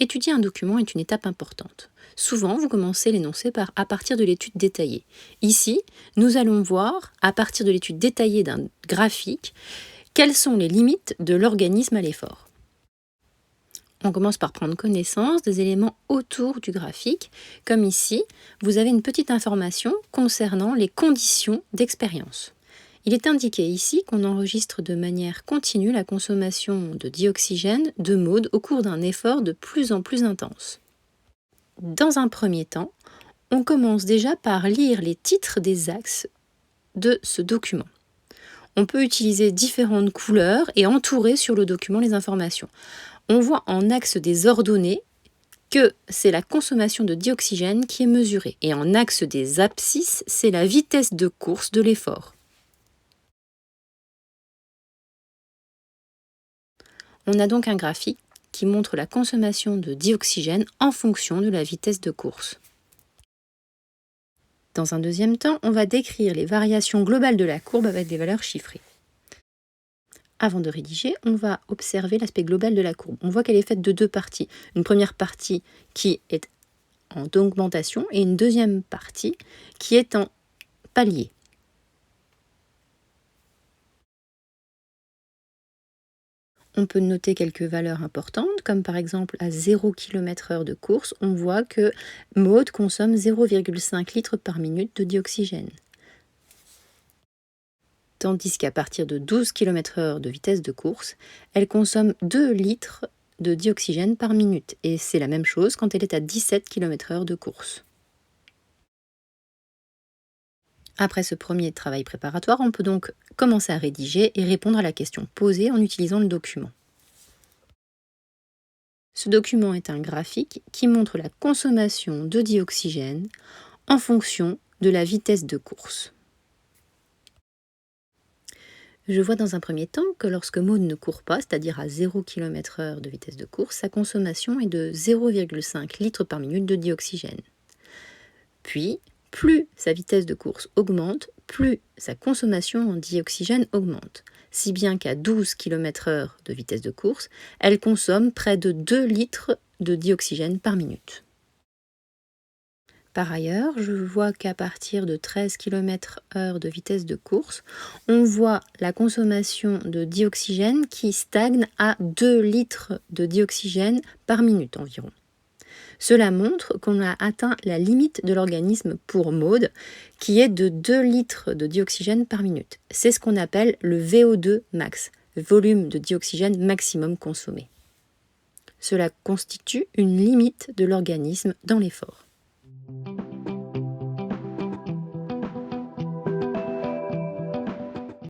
Étudier un document est une étape importante. Souvent, vous commencez l'énoncé par « à partir de l'étude détaillée ». Ici, nous allons voir, à partir de l'étude détaillée d'un graphique, quelles sont les limites de l'organisme à l'effort. On commence par prendre connaissance des éléments autour du graphique. Comme ici, vous avez une petite information concernant les conditions d'expérience. Il est indiqué ici qu'on enregistre de manière continue la consommation de dioxygène de Maud au cours d'un effort de plus en plus intense. Dans un premier temps, on commence déjà par lire les titres des axes de ce document. On peut utiliser différentes couleurs et entourer sur le document les informations. On voit en axe des ordonnées que c'est la consommation de dioxygène qui est mesurée. Et en axe des abscisses, c'est la vitesse de course de l'effort. On a donc un graphique qui montre la consommation de dioxygène en fonction de la vitesse de course. Dans un deuxième temps, on va décrire les variations globales de la courbe avec des valeurs chiffrées. Avant de rédiger, on va observer l'aspect global de la courbe. On voit qu'elle est faite de deux parties. Une première partie qui est en augmentation et une deuxième partie qui est en palier. On peut noter quelques valeurs importantes, comme par exemple à 0 km/h de course, on voit que Maud consomme 0,5 litres par minute de dioxygène. Tandis qu'à partir de 12 km/h de vitesse de course, elle consomme 2 litres de dioxygène par minute. Et c'est la même chose quand elle est à 17 km/h de course. Après ce premier travail préparatoire, on peut donc commencer à rédiger et répondre à la question posée en utilisant le document. Ce document est un graphique qui montre la consommation de dioxygène en fonction de la vitesse de course. Je vois dans un premier temps que lorsque Maud ne court pas, c'est-à-dire à 0 km/h de vitesse de course, sa consommation est de 0,5 litres par minute de dioxygène. Puis, plus sa vitesse de course augmente, plus sa consommation en dioxygène augmente. Si bien qu'à 12 km/h de vitesse de course, elle consomme près de 2 litres de dioxygène par minute. Par ailleurs, je vois qu'à partir de 13 km/h de vitesse de course, on voit la consommation de dioxygène qui stagne à 2 litres de dioxygène par minute environ. Cela montre qu'on a atteint la limite de l'organisme pour Maud, qui est de 2 litres de dioxygène par minute. C'est ce qu'on appelle le VO2 max, volume de dioxygène maximum consommé. Cela constitue une limite de l'organisme dans l'effort.